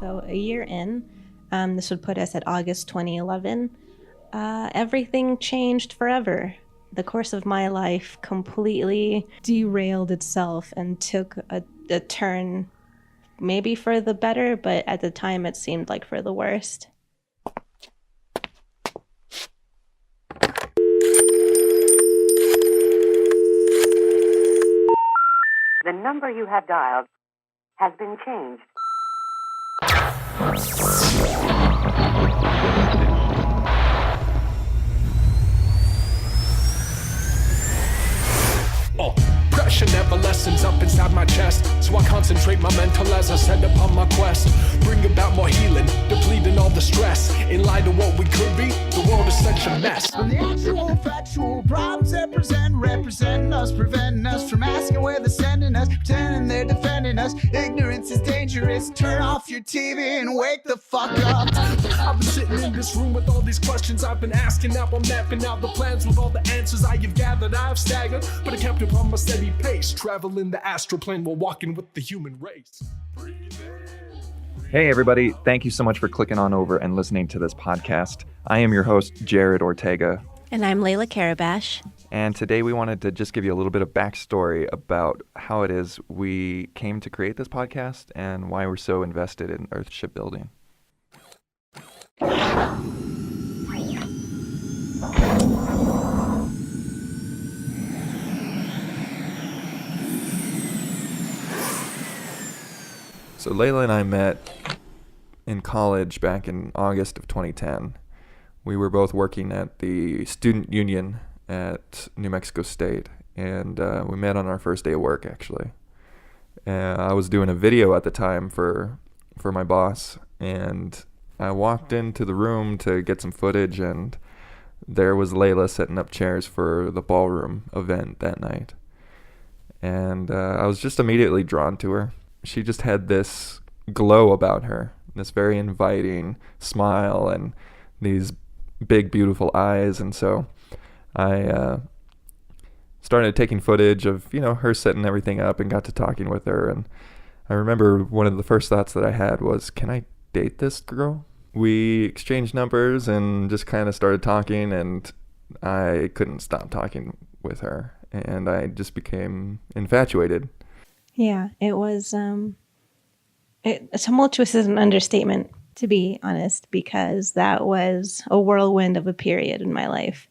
So a year in, this would put us at August 2011, everything changed forever. The course of my life completely derailed itself and took a turn, maybe for the better, but at the time it seemed like for the worst. The number you have dialed has been changed. Pressure never lessens up inside my chest, so I concentrate my mental as I set upon my quest. Bring about more healing, depleting all the stress. In light of what we could be, the world is such a mess. From the actual factual problems that representing us, preventing us from asking where they're sending us, pretending they're defending us. Ignorance is dangerous. Turn off your TV and wake the fuck up. I've been sitting in this room with all these questions I've been asking. Now I'm mapping out the plans with all the answers I have gathered. I've staggered, but I kept upon my steady pace, traveling the astral plane while walking with the human race. Hey everybody, thank you so much for clicking on over and listening to this podcast. I am your host, Jared Ortega. And I'm Laila Karabash. And today we wanted to just give you a little bit of backstory about how it is we came to create this podcast and why we're so invested in Earthship building. So Laila and I met in college back in August of 2010. We were both working at the student union at New Mexico State, and we met on our first day of work, actually. I was doing a video at the time for my boss, and I walked into the room to get some footage, and there was Laila setting up chairs for the ballroom event that night. And I was just immediately drawn to her. She just had this glow about her, this very inviting smile and these big, beautiful eyes. And so I started taking footage of, her setting everything up and got to talking with her. And I remember one of the first thoughts that I had was, can I date this girl? We exchanged numbers and just kind of started talking, and I couldn't stop talking with her. And I just became infatuated. Yeah, it was, tumultuous is an understatement, to be honest, because that was a whirlwind of a period in my life.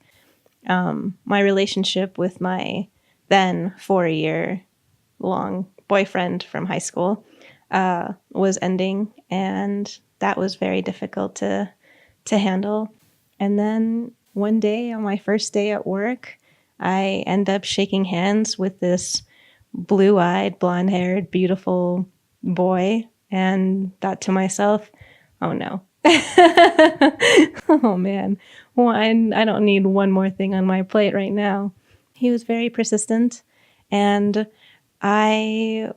My relationship with my then 4-year-long boyfriend from high school was ending, and that was very difficult to handle. And then one day, on my first day at work, I end up shaking hands with this blue-eyed, blonde-haired, beautiful boy, and thought to myself, oh no. Oh man, I don't need one more thing on my plate right now. He was very persistent, and I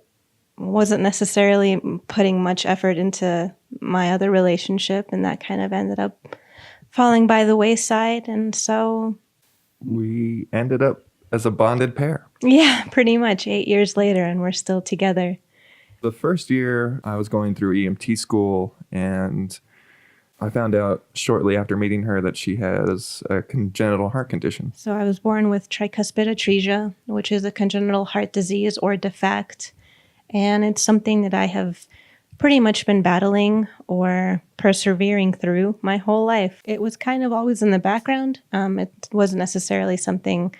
wasn't necessarily putting much effort into my other relationship, and that kind of ended up falling by the wayside, and so we ended up as a bonded pair. Yeah, pretty much 8 years later, and we're still together. The first year I was going through EMT school, and I found out shortly after meeting her that she has a congenital heart condition. So I was born with tricuspid atresia, which is a congenital heart disease or defect. And it's something that I have pretty much been battling or persevering through my whole life. It was kind of always in the background. It wasn't necessarily something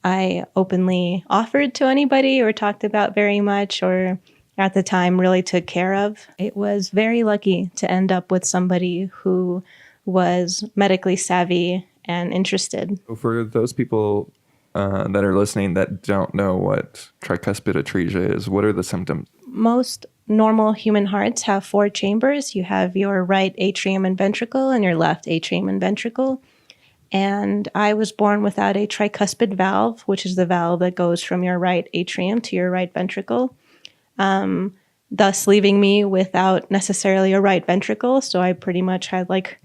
I openly offered to anybody or talked about very much, or at the time really took care of. It was very lucky to end up with somebody who was medically savvy and interested. For those people that are listening that don't know what tricuspid atresia is, what are the symptoms? Most normal human hearts have 4 chambers. You have your right atrium and ventricle and your left atrium and ventricle. And I was born without a tricuspid valve, which is the valve that goes from your right atrium to your right ventricle, thus leaving me without necessarily a right ventricle. So I pretty much had like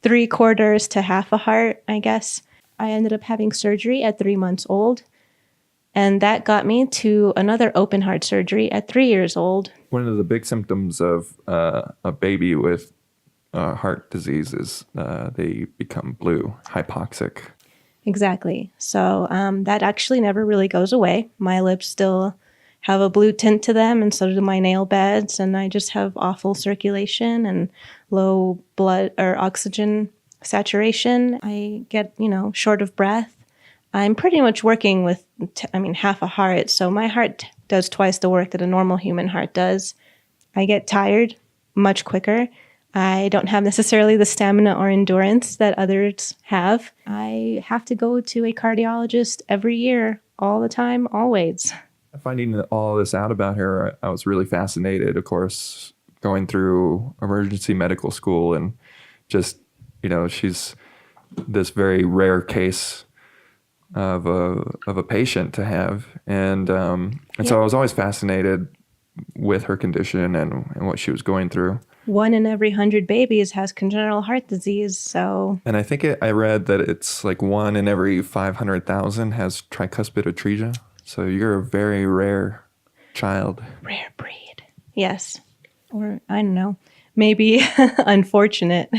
3/4 to half a heart, I guess. I ended up having surgery at 3 months old. And that got me to another open heart surgery at 3 years old. One of the big symptoms of a baby with heart disease is they become blue, hypoxic. Exactly. So that actually never really goes away. My lips still have a blue tint to them, and so do my nail beds. And I just have awful circulation and low blood or oxygen saturation. I get, short of breath. I'm pretty much working with, half a heart. So my heart does twice the work that a normal human heart does. I get tired much quicker. I don't have necessarily the stamina or endurance that others have. I have to go to a cardiologist every year, all the time, always. Finding all this out about her, I was really fascinated, of course, going through emergency medical school, and just, she's this very rare case of a patient to have. And so I was always fascinated with her condition and what she was going through. 1 in every 100 babies has congenital heart disease, so... And I think I read that it's like 1 in every 500,000 has tricuspid atresia. So you're a very rare child. Rare breed. Yes. Or, I don't know, maybe unfortunate.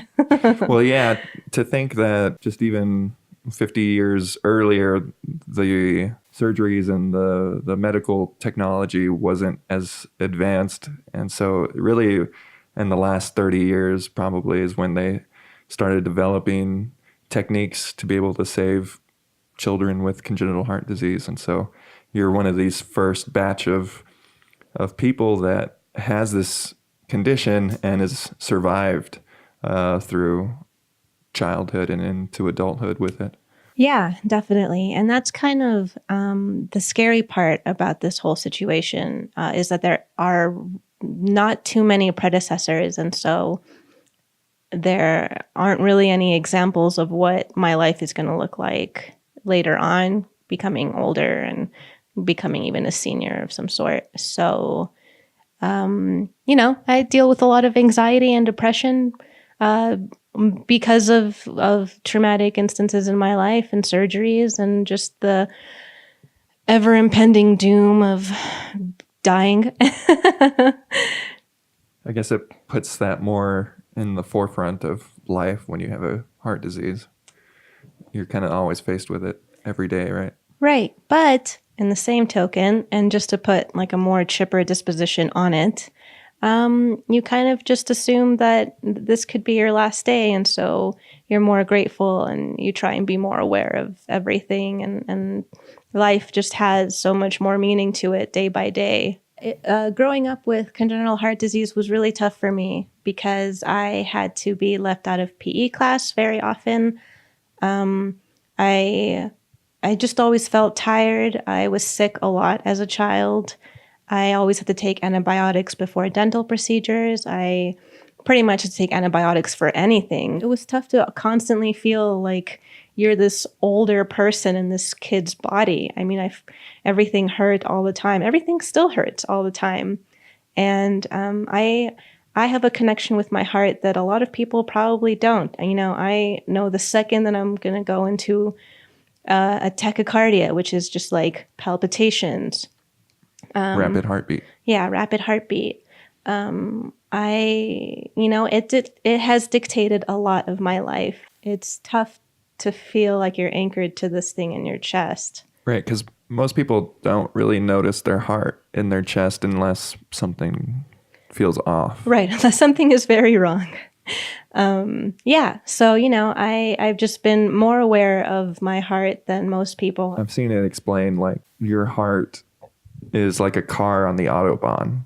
Well, yeah, to think that just even 50 years earlier, the surgeries and the medical technology wasn't as advanced. And so really in the last 30 years probably is when they started developing techniques to be able to save children with congenital heart disease. And so you're one of these first batch of people that has this condition and has survived through childhood and into adulthood with it. Yeah, definitely. And that's kind of the scary part about this whole situation is that there are not too many predecessors. And so there aren't really any examples of what my life is going to look like later on, becoming older and becoming even a senior of some sort. So, I deal with a lot of anxiety and depression because of traumatic instances in my life and surgeries and just the ever impending doom of dying. I guess it puts that more in the forefront of life when you have a heart disease. You're kind of always faced with it every day, right? Right. But in the same token, and just to put like a more chipper disposition on it, you kind of just assume that this could be your last day. And so you're more grateful and you try and be more aware of everything. And life just has so much more meaning to it day by day. Growing up with congenital heart disease was really tough for me because I had to be left out of PE class very often. I just always felt tired. I was sick a lot as a child. I always had to take antibiotics before dental procedures. I pretty much had to take antibiotics for anything. It was tough to constantly feel like you're this older person in this kid's body. I mean, everything hurt all the time. Everything still hurts all the time. And I have a connection with my heart that a lot of people probably don't. I know the second that I'm going to go into a tachycardia, which is just like palpitations. Rapid heartbeat. Yeah, rapid heartbeat. It has dictated a lot of my life. It's tough to feel like you're anchored to this thing in your chest. Right, because most people don't really notice their heart in their chest unless something feels off. Right, unless something is very wrong. So, I've just been more aware of my heart than most people. I've seen it explained like your heart is like a car on the Autobahn,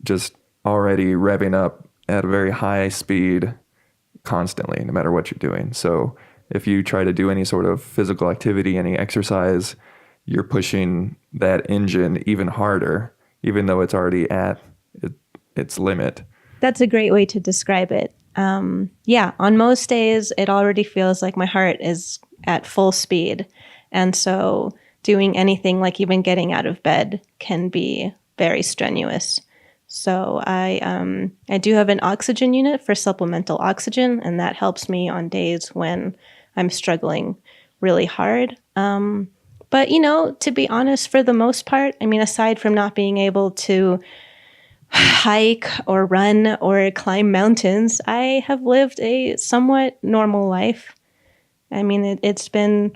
just already revving up at a very high speed constantly, no matter what you're doing. So if you try to do any sort of physical activity, any exercise, you're pushing that engine even harder, even though it's already at its limit. That's a great way to describe it. On most days, it already feels like my heart is at full speed. And so doing anything like even getting out of bed can be very strenuous. So I do have an oxygen unit for supplemental oxygen, and that helps me on days when I'm struggling really hard. But, to be honest, for the most part, I mean, aside from not being able to hike or run or climb mountains, I have lived a somewhat normal life. I mean, it's been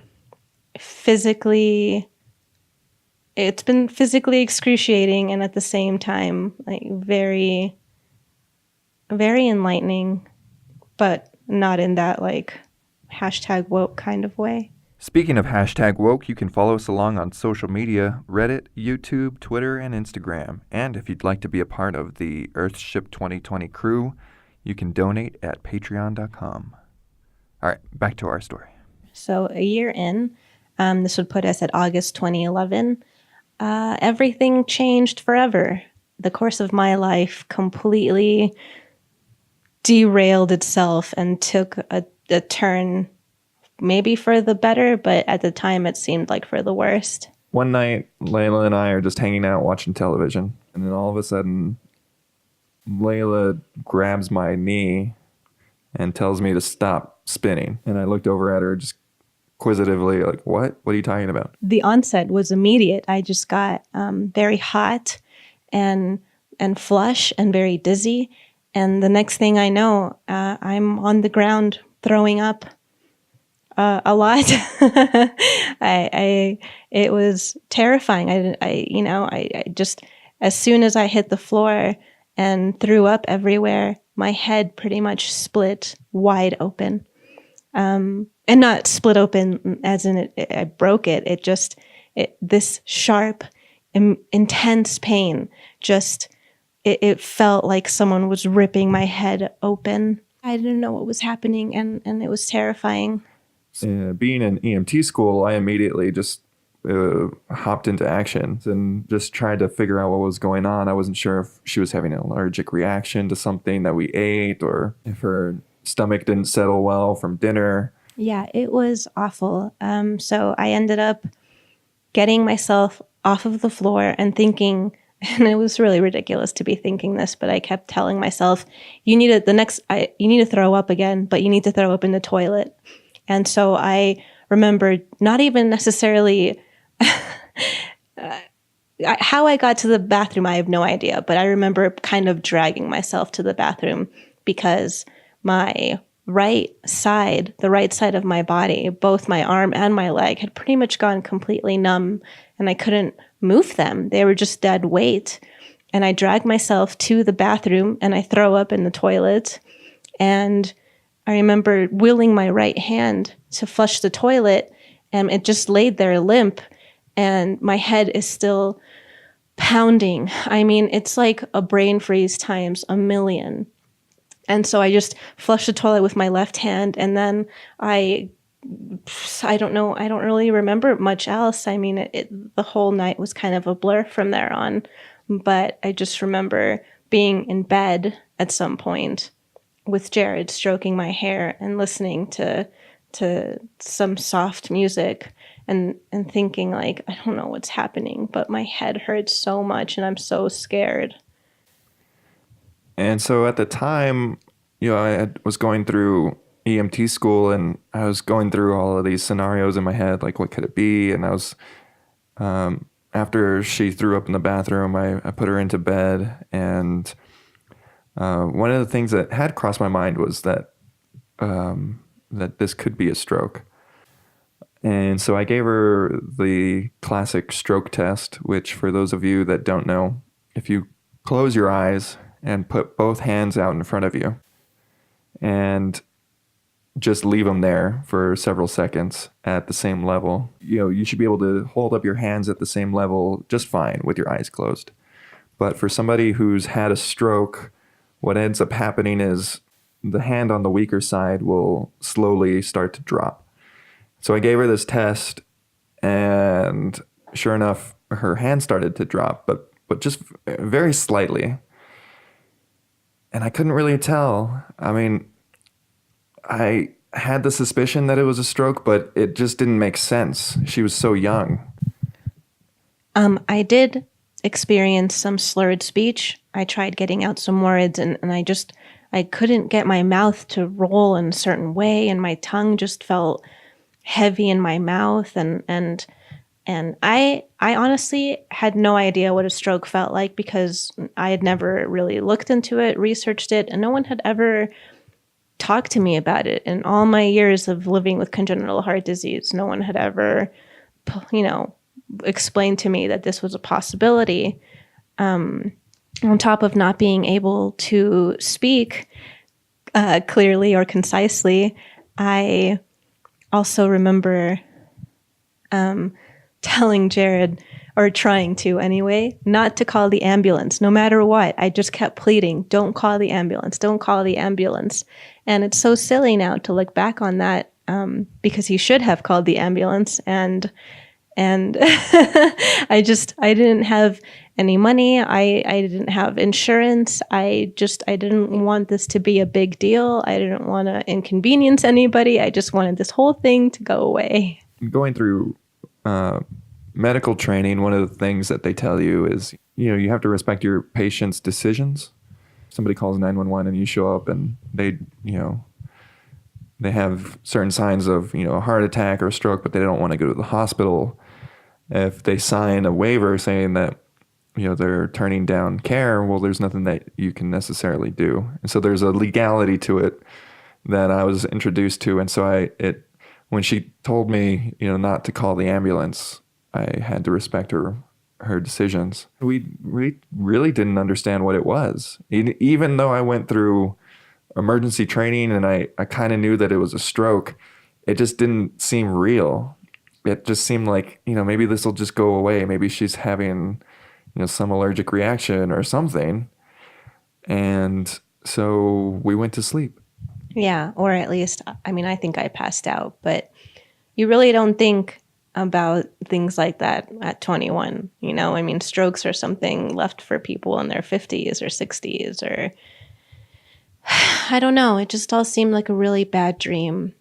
physically excruciating, and at the same time, like, very, very enlightening, but not in that like #woke kind of way. Speaking of #woke, you can follow us along on social media, Reddit, YouTube, Twitter, and Instagram. And if you'd like to be a part of the Earthship 2020 crew, you can donate at patreon.com. All right, back to our story. So a year in, this would put us at August 2011. Everything changed forever. The course of my life completely derailed itself and took a turn, maybe for the better, but at the time it seemed like for the worst. One night, Laila and I are just hanging out watching television, and then all of a sudden, Laila grabs my knee and tells me to stop spinning. And I looked over at her just inquisitively, like, what? What are you talking about? The onset was immediate. I just got very hot and flush and very dizzy. And the next thing I know, I'm on the ground throwing up a lot. It was terrifying. I just, as soon as I hit the floor and threw up everywhere, my head pretty much split wide open. And not split open as in I broke it. This sharp, intense pain, it felt like someone was ripping my head open. I didn't know what was happening, and it was terrifying. Being in EMT school, I immediately just hopped into action and just tried to figure out what was going on. I wasn't sure if she was having an allergic reaction to something that we ate, or if her stomach didn't settle well from dinner. Yeah, it was awful. So I ended up getting myself off of the floor and thinking, and it was really ridiculous to be thinking this, but I kept telling myself, you need to throw up again, but you need to throw up in the toilet. And so I remembered not even necessarily how I got to the bathroom. I have no idea, but I remember kind of dragging myself to the bathroom because my right side of my body, both my arm and my leg, had pretty much gone completely numb, and I couldn't move them. They were just dead weight. And I dragged myself to the bathroom and I throw up in the toilet. And I remember willing my right hand to flush the toilet, and it just laid there limp, and my head is still pounding. I mean, it's like a brain freeze times a million. And so I just flushed the toilet with my left hand, and then I don't know, I don't really remember much else. I mean, the whole night was kind of a blur from there on, but I just remember being in bed at some point with Jared stroking my hair and listening to some soft music and thinking, like, I don't know what's happening, but my head hurts so much and I'm so scared. And so at the time, I was going through EMT school, and I was going through all of these scenarios in my head, like, what could it be? And I was, after she threw up in the bathroom, I put her into bed, and one of the things that had crossed my mind was that this could be a stroke. And so I gave her the classic stroke test, which, for those of you that don't know, if you close your eyes and put both hands out in front of you and just leave them there for several seconds at the same level, you should be able to hold up your hands at the same level just fine with your eyes closed. But for somebody who's had a stroke, what ends up happening is the hand on the weaker side will slowly start to drop. So I gave her this test, and sure enough, her hand started to drop, but just very slightly. And I couldn't really tell. I mean, I had the suspicion that it was a stroke, but it just didn't make sense. She was so young. I did experience some slurred speech. I tried getting out some words, and I couldn't get my mouth to roll in a certain way, and my tongue just felt heavy in my mouth, and And I honestly had no idea what a stroke felt like because I had never really looked into it, researched it, and no one had ever talked to me about it. In all my years of living with congenital heart disease, no one had ever, explained to me that this was a possibility. On top of not being able to speak clearly or concisely, I also remember telling Jared, or trying to anyway, not to call the ambulance no matter what. I just kept pleading, don't call the ambulance, don't call the ambulance. And it's so silly now to look back on that because he should have called the ambulance. And I didn't have any money. I didn't have insurance. I didn't want this to be a big deal. I didn't want to inconvenience anybody. I just wanted this whole thing to go away. Going through medical training, one of the things that they tell you is, you have to respect your patient's decisions. Somebody calls 911 and you show up and they have certain signs of, a heart attack or a stroke, but they don't want to go to the hospital. If they sign a waiver saying that, they're turning down care, well, there's nothing that you can necessarily do. And so there's a legality to it that I was introduced to. And so when she told me, not to call the ambulance, I had to respect her decisions. We really didn't understand what it was. Even though I went through emergency training and I kind of knew that it was a stroke, it just didn't seem real. It just seemed like, maybe this will just go away. Maybe she's having, some allergic reaction or something. And so we went to sleep. Yeah, or at least, I think I passed out, but you really don't think about things like that at 21. Strokes are something left for people in their 50s or 60s, or I don't know. It just all seemed like a really bad dream.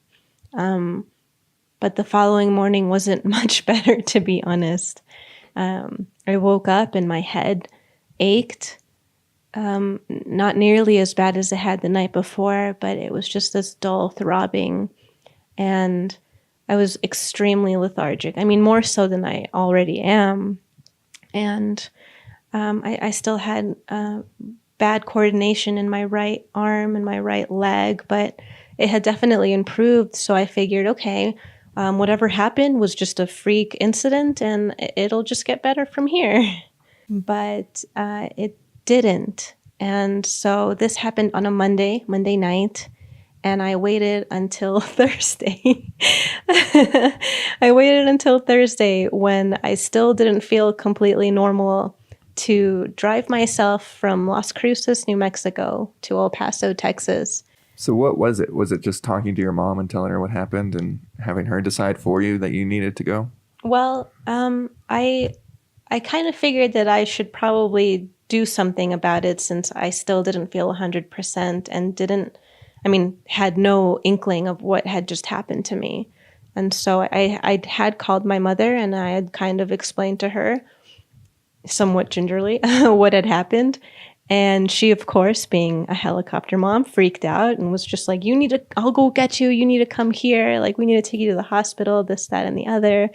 But the following morning wasn't much better, to be honest. I woke up and my head ached. Not nearly as bad as it had the night before, but it was just this dull throbbing. And I was extremely lethargic. More so than I already am. And I still had bad coordination in my right arm and my right leg, but it had definitely improved. So I figured, okay, whatever happened was just a freak incident and it'll just get better from here. But it didn't. And so this happened on a Monday night, and I waited until Thursday. I waited until Thursday when I still didn't feel completely normal to drive myself from Las Cruces, New Mexico to El Paso, Texas. So what was it? Was it just talking to your mom and telling her what happened and having her decide for you that you needed to go? Well, I kind of figured that I should probably do something about it since I still didn't feel 100% and had no inkling of what had just happened to me. And so I had called my mother and I had kind of explained to her somewhat gingerly what had happened. And she, of course, being a helicopter mom, freaked out and was just like, I'll go get you. You need to come here. Like, we need to take you to the hospital, this, that, and the other.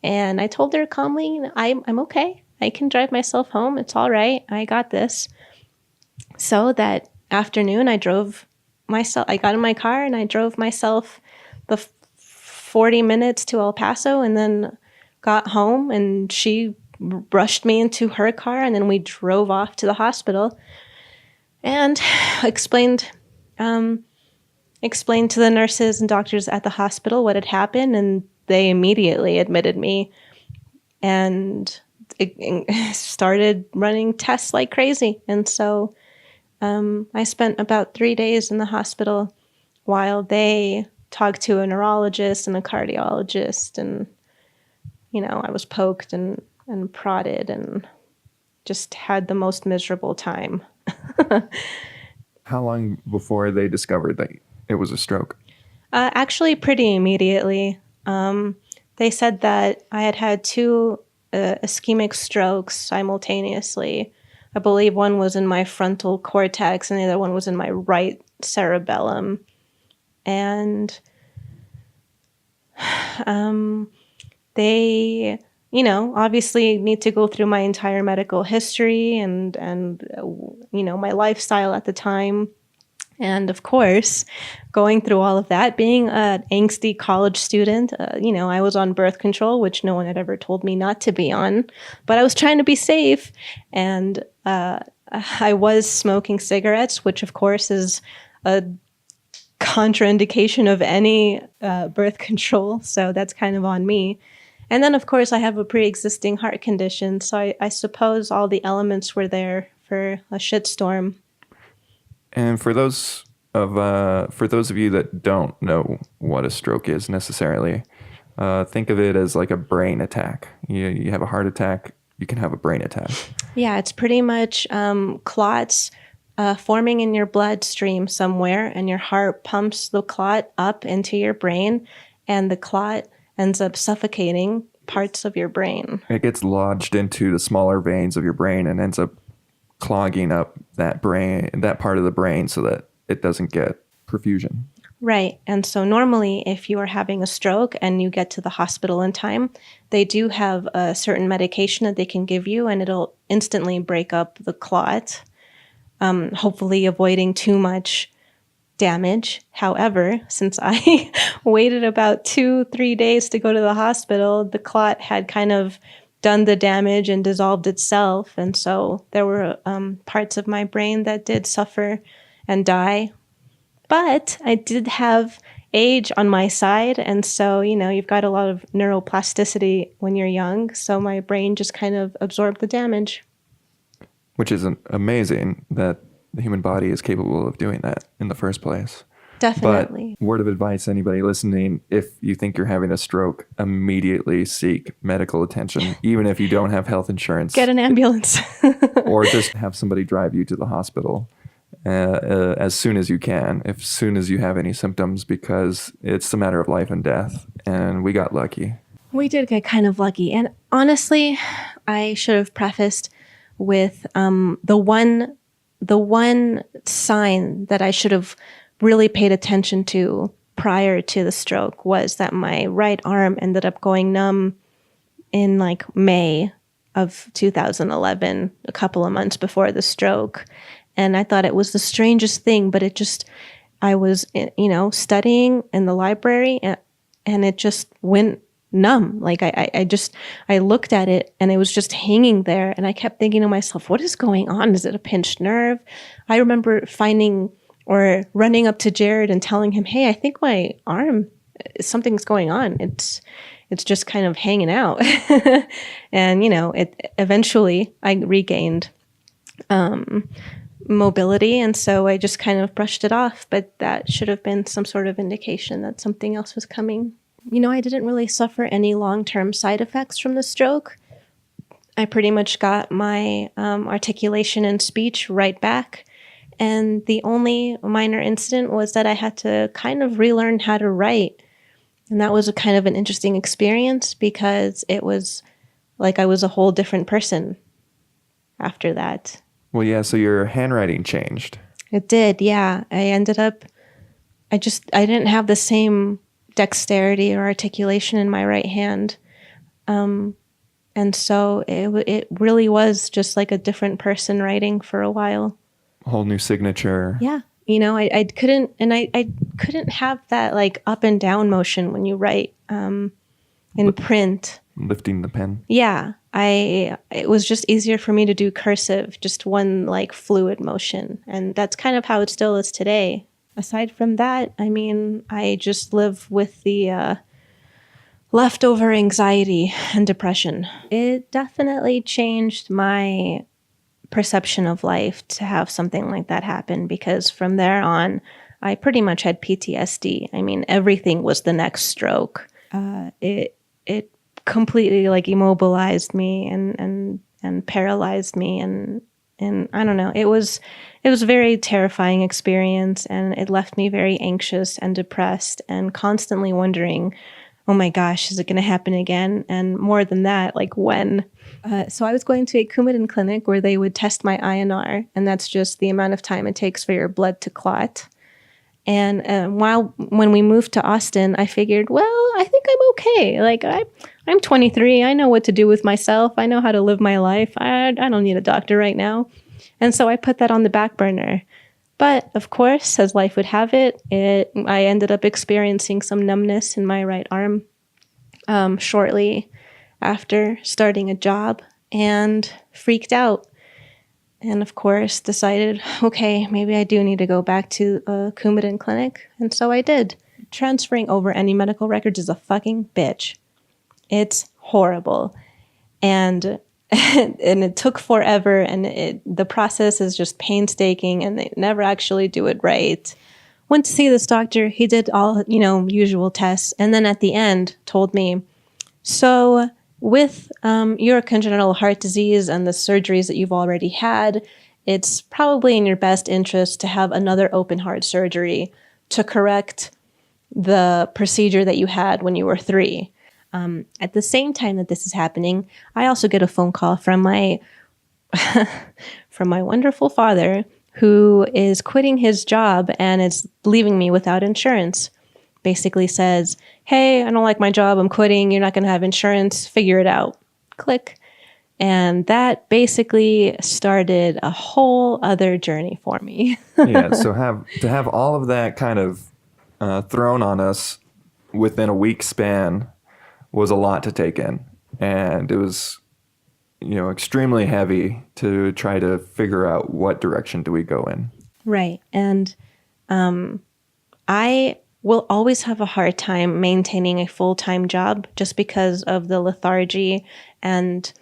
And I told her calmly, I'm okay. I can drive myself home. It's all right. I got this. So that afternoon, I got in my car and I drove myself the 40 minutes to El Paso and then got home and she rushed me into her car and then we drove off to the hospital and explained to the nurses and doctors at the hospital what had happened, and they immediately admitted me and it started running tests like crazy. And so I spent about 3 days in the hospital while they talked to a neurologist and a cardiologist, and I was poked and prodded and just had the most miserable time. How long before they discovered that it was a stroke? Actually, pretty immediately. They said that I had 2 ischemic strokes simultaneously. I believe one was in my frontal cortex and the other one was in my right cerebellum. And they obviously need to go through my entire medical history and my lifestyle at the time. And of course, going through all of that, being an angsty college student, I was on birth control, which no one had ever told me not to be on, but I was trying to be safe. And I was smoking cigarettes, which of course is a contraindication of any birth control. So that's kind of on me. And then, of course, I have a pre-existing heart condition. So I suppose all the elements were there for a shitstorm. And for those of you that don't know what a stroke is necessarily, think of it as like a brain attack. You have a heart attack, you can have a brain attack. Yeah, it's pretty much clots forming in your bloodstream somewhere, and your heart pumps the clot up into your brain, and the clot ends up suffocating parts of your brain. It gets lodged into the smaller veins of your brain and ends up clogging up that part of the brain so that it doesn't get perfusion. Right. And so normally if you are having a stroke and you get to the hospital in time, they do have a certain medication that they can give you, and it'll instantly break up the clot, hopefully avoiding too much damage. However, since I waited about 2-3 days to go to the hospital, the clot had kind of done the damage and dissolved itself. And so there were parts of my brain that did suffer and die. But I did have age on my side. And so, you've got a lot of neuroplasticity when you're young. So my brain just kind of absorbed the damage. Which is amazing that the human body is capable of doing that in the first place. Definitely. But word of advice, anybody listening, if you think you're having a stroke, immediately seek medical attention, even if you don't have health insurance. Get an ambulance. Or just have somebody drive you to the hospital as soon as you can, as soon as you have any symptoms, because it's a matter of life and death. And we got lucky. We did get kind of lucky. And honestly, I should have prefaced with the one sign that I should have really paid attention to prior to the stroke was that my right arm ended up going numb in like May of 2011, a couple of months before the stroke. And I thought it was the strangest thing, but I was, studying in the library and it just went numb. Like I looked at it and it was just hanging there. And I kept thinking to myself, what is going on? Is it a pinched nerve? I remember running up to Jared and telling him, hey, I think my arm, something's going on. It's just kind of hanging out. And, eventually I regained mobility. And so I just kind of brushed it off, but that should have been some sort of indication that something else was coming. I didn't really suffer any long-term side effects from the stroke. I pretty much got my articulation and speech right back. And the only minor incident was that I had to kind of relearn how to write. And that was a kind of an interesting experience because it was like I was a whole different person after that. Well, yeah, so your handwriting changed. It did, yeah. I didn't have the same dexterity or articulation in my right hand. And so it really was just like a different person writing for a while. A whole new signature. Yeah. I couldn't have that like up and down motion when you write in print. Lifting the pen. Yeah. It was just easier for me to do cursive, just one like fluid motion. And that's kind of how it still is today. Aside from that, I just live with the leftover anxiety and depression. It definitely changed my perception of life to have something like that happen, because from there on, I pretty much had PTSD. Everything was the next stroke. It completely like immobilized me and paralyzed me, and I don't know. It was a very terrifying experience, and it left me very anxious and depressed and constantly wondering, oh my gosh, is it going to happen again? And more than that, like when? So I was going to a Coumadin clinic where they would test my INR, and that's just the amount of time it takes for your blood to clot. And when we moved to Austin, I figured, well, I think I'm okay. Like I'm 23. I know what to do with myself. I know how to live my life. I don't need a doctor right now. And so I put that on the back burner. But of course, as life would have it, I ended up experiencing some numbness in my right arm shortly after starting a job and freaked out. And of course, decided, okay, maybe I do need to go back to a Coumadin clinic. And so I did. Transferring over any medical records is a fucking bitch. It's horrible. And and it took forever, and the process is just painstaking, and they never actually do it right. Went to see this doctor. He did all, usual tests. And then at the end told me, so with your congenital heart disease and the surgeries that you've already had, it's probably in your best interest to have another open heart surgery to correct the procedure that you had when you were 3. At the same time that this is happening, I also get a phone call from my from my wonderful father, who is quitting his job and is leaving me without insurance. Basically says, hey, I don't like my job. I'm quitting. You're not going to have insurance. Figure it out. Click. And that basically started a whole other journey for me. Yeah, so to have all of that kind of thrown on us within a week span was a lot to take in. And it was, extremely heavy to try to figure out what direction do we go in. Right. And I will always have a hard time maintaining a full-time job just because of the lethargy and,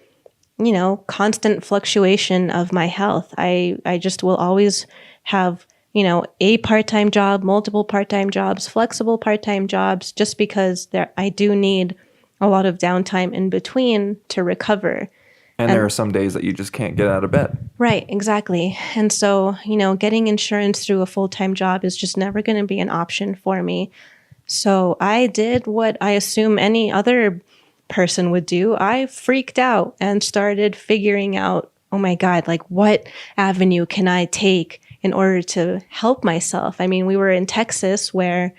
constant fluctuation of my health. I just will always have, a part-time job, multiple part-time jobs, flexible part-time jobs, just because I do need a lot of downtime in between to recover. And there are some days that you just can't get out of bed. Right, exactly. And so, getting insurance through a full-time job is just never going to be an option for me. So I did what I assume any other person would do. I freaked out and started figuring out, oh my God, like what avenue can I take in order to help myself? I mean, we were in Texas where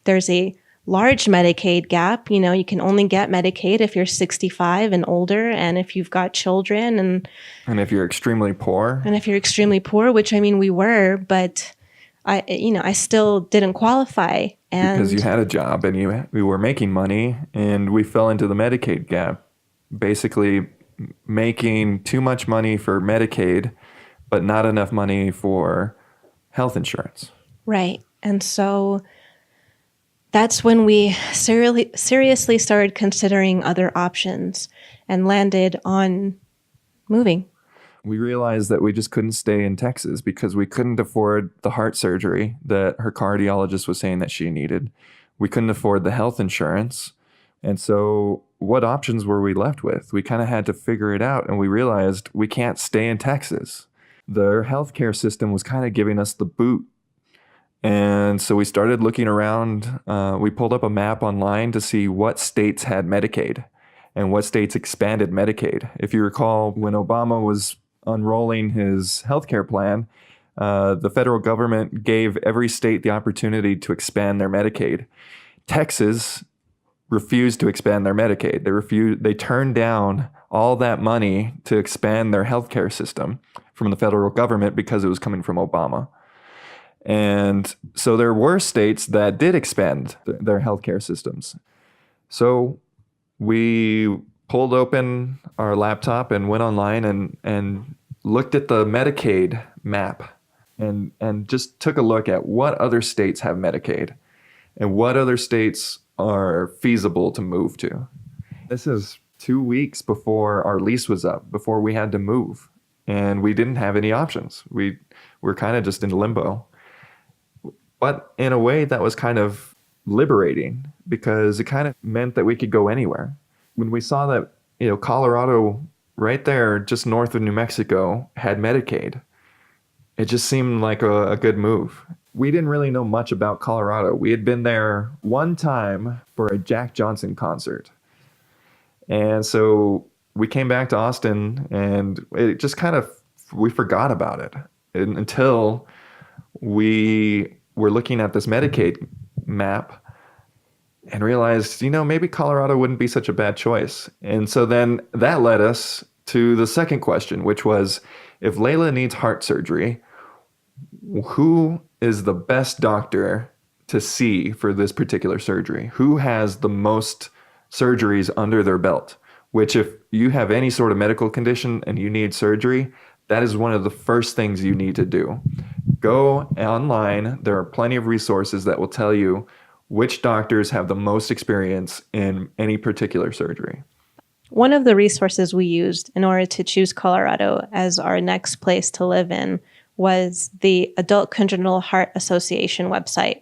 there's a large Medicaid gap. You can only get Medicaid if you're 65 and older, and if you've got children, and if you're extremely poor. Which I mean we were, but I still didn't qualify. And because you had a job and we were making money, and we fell into the Medicaid gap, basically making too much money for Medicaid, but not enough money for health insurance. Right. And so that's when we seriously started considering other options and landed on moving. We realized that we just couldn't stay in Texas because we couldn't afford the heart surgery that her cardiologist was saying that she needed. We couldn't afford the health insurance. And so what options were we left with? We kind of had to figure it out, and we realized we can't stay in Texas. Their healthcare system was kind of giving us the boot. And so we started looking around. We pulled up a map online to see what states had Medicaid and what states expanded Medicaid. If you recall, when Obama was unrolling his healthcare plan, the federal government gave every state the opportunity to expand their Medicaid. Texas refused to expand their Medicaid. They turned down all that money to expand their healthcare system from the federal government because it was coming from Obama. And so there were states that did expand their healthcare systems. So we pulled open our laptop and went online and looked at the Medicaid map and just took a look at what other states have Medicaid and what other states are feasible to move to. This is 2 weeks before our lease was up, before we had to move. And we didn't have any options. We were kind of just in limbo. But in a way, that was kind of liberating because it kind of meant that we could go anywhere. When we saw that, Colorado, right there, just north of New Mexico, had Medicaid, it just seemed like a good move. We didn't really know much about Colorado. We had been there one time for a Jack Johnson concert. And so we came back to Austin, and it just we forgot about it until we were looking at this Medicaid map and realized, maybe Colorado wouldn't be such a bad choice. And so then that led us to the second question, which was, if Laila needs heart surgery, who is the best doctor to see for this particular surgery? Who has the most surgeries under their belt? Which, if you have any sort of medical condition and you need surgery, that is one of the first things you need to do. Go online. There are plenty of resources that will tell you which doctors have the most experience in any particular surgery. One of the resources we used in order to choose Colorado as our next place to live in was the Adult Congenital Heart Association website.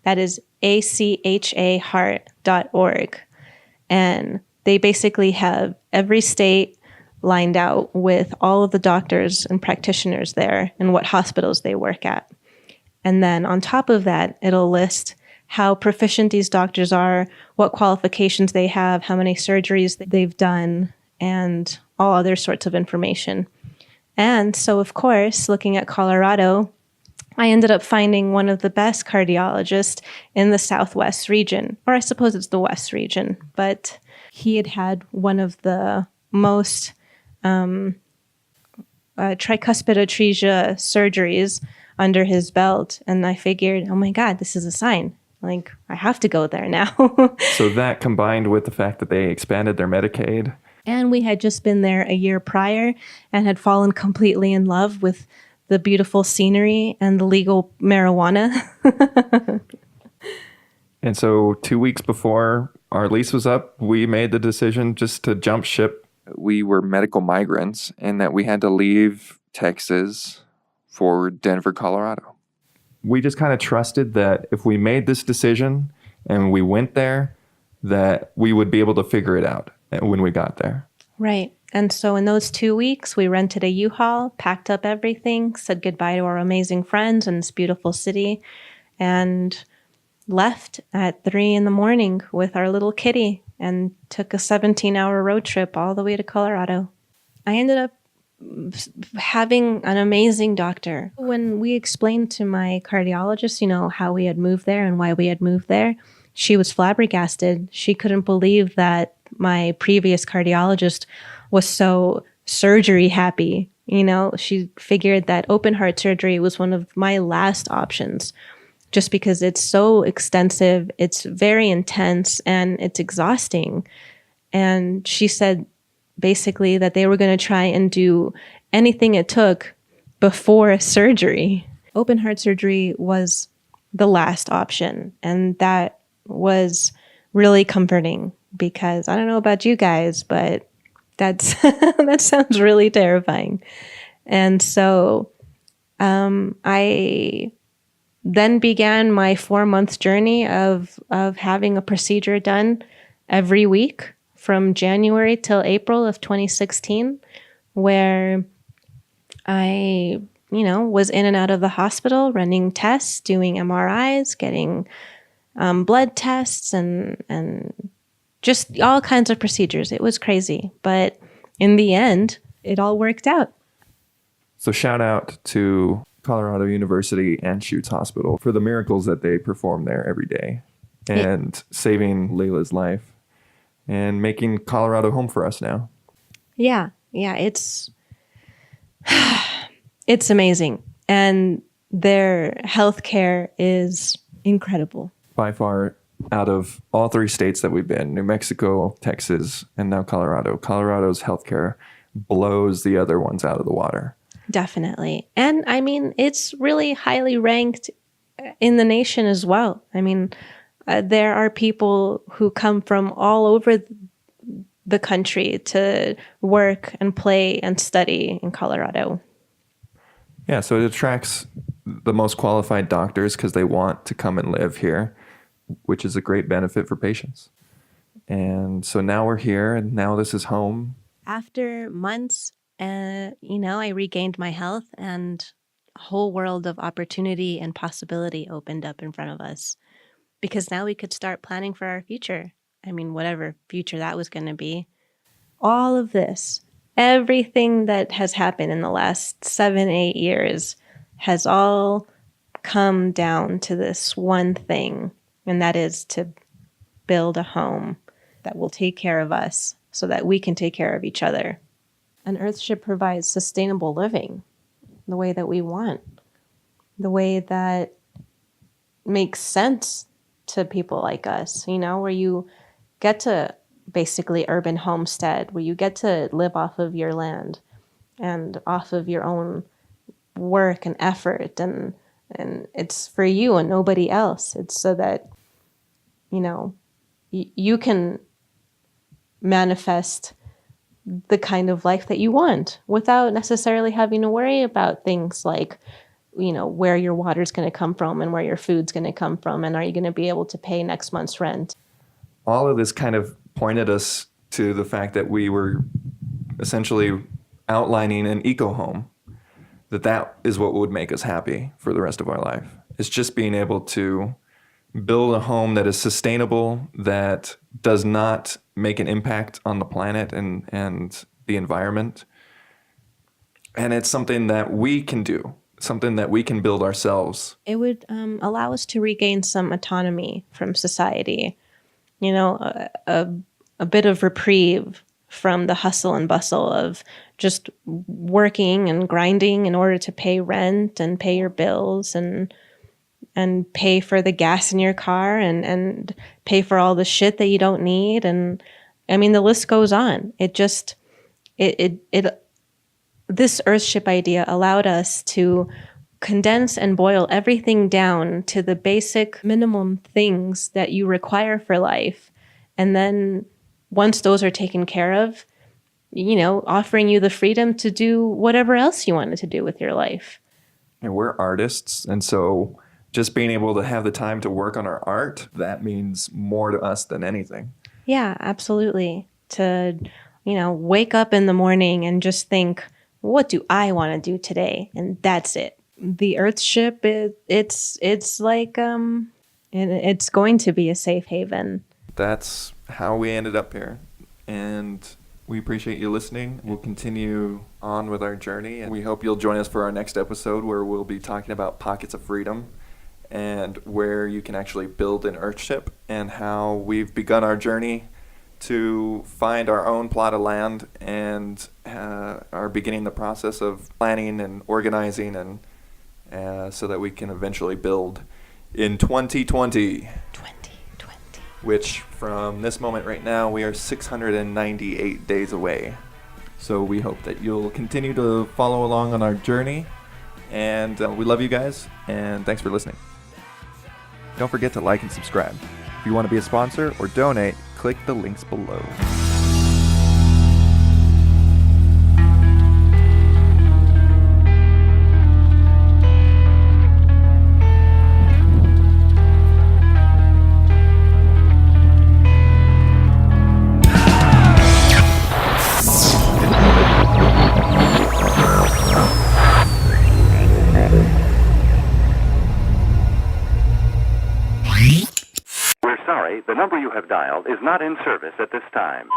That is achaheart.org. And they basically have every state lined out with all of the doctors and practitioners there and what hospitals they work at. And then on top of that, it'll list how proficient these doctors are, what qualifications they have, how many surgeries they've done, and all other sorts of information. And so, of course, looking at Colorado, I ended up finding one of the best cardiologists in the Southwest region, or I suppose it's the West region, but he had one of the most tricuspid atresia surgeries under his belt. And I figured, oh my God, this is a sign. Like, I have to go there now. So that combined with the fact that they expanded their Medicaid. And we had just been there a year prior and had fallen completely in love with the beautiful scenery and the legal marijuana. And so 2 weeks before our lease was up, we made the decision just to jump ship. We were medical migrants and that we had to leave Texas for Denver, Colorado. We just kind of trusted that if we made this decision and we went there, that we would be able to figure it out when we got there. Right. And so in those 2 weeks, we rented a U-Haul, packed up everything, said goodbye to our amazing friends in this beautiful city, and left at 3 a.m. with our little kitty and took a 17-hour road trip all the way to Colorado. I ended up having an amazing doctor. When we explained to my cardiologist, how we had moved there and why we had moved there, she was flabbergasted. She couldn't believe that my previous cardiologist was so surgery happy. She figured that open heart surgery was one of my last options just because it's so extensive, it's very intense, and it's exhausting. And she said basically that they were going to try and do anything it took before surgery. Open heart surgery was the last option. And that was really comforting because I don't know about you guys, but that sounds really terrifying. And so I then began my 4-month journey of having a procedure done every week from January till April of 2016, where I, was in and out of the hospital, running tests, doing MRIs, getting blood tests, and just all kinds of procedures. It was crazy. But in the end, it all worked out. So shout out to Colorado University Anschutz Hospital for the miracles that they perform there every day and saving Laila's life and making Colorado home for us now. Yeah, it's amazing. And their healthcare is incredible. By far, out of all 3 states that we've been, New Mexico, Texas, and now Colorado, Colorado's healthcare blows the other ones out of the water. Definitely. And I mean, it's really highly ranked in the nation as well. I mean, there are people who come from all over the country to work and play and study in Colorado. Yeah, so it attracts the most qualified doctors because they want to come and live here, which is a great benefit for patients. And so now we're here, and now this is home. After months, I regained my health, and a whole world of opportunity and possibility opened up in front of us. Because now we could start planning for our future. I mean, whatever future that was going to be. All of this, everything that has happened in the last 7-8 years has all come down to this one thing, and that is to build a home that will take care of us so that we can take care of each other. An Earthship provides sustainable living the way that we want, the way that makes sense to people like us, where you get to basically urban homestead, where you get to live off of your land and off of your own work and effort, and it's for you and nobody else. It's so that you can manifest the kind of life that you want without necessarily having to worry about things like where your water's going to come from and where your food's going to come from, and are you going to be able to pay next month's rent. All of this kind of pointed us to the fact that we were essentially outlining an eco home, that is what would make us happy for the rest of our life. It's just being able to build a home that is sustainable, that does not make an impact on the planet and the environment. And it's something that we can do, something that we can build ourselves. It would allow us to regain some autonomy from society, a bit of reprieve from the hustle and bustle of just working and grinding in order to pay rent and pay your bills and pay for the gas in your car and pay for all the shit that you don't need. And I mean, the list goes on. This Earthship idea allowed us to condense and boil everything down to the basic minimum things that you require for life. And then once those are taken care of, offering you the freedom to do whatever else you wanted to do with your life. And we're artists, and so just being able to have the time to work on our art, that means more to us than anything. Yeah, absolutely. To, wake up in the morning and just think, what do I want to do today? And that's it. The Earthship, it's like, it's going to be a safe haven. That's how we ended up here. And we appreciate you listening. We'll continue on with our journey. And we hope you'll join us for our next episode, where we'll be talking about pockets of freedom and where you can actually build an Earthship, and how we've begun our journey to find our own plot of land and are beginning the process of planning and organizing, and so that we can eventually build in 2020. Which from this moment right now, we are 698 days away. So we hope that you'll continue to follow along on our journey. And we love you guys, and thanks for listening. Don't forget to like and subscribe. If you want to be a sponsor or donate, click the links below. We're sorry, the number you have dialed is not in service at this time.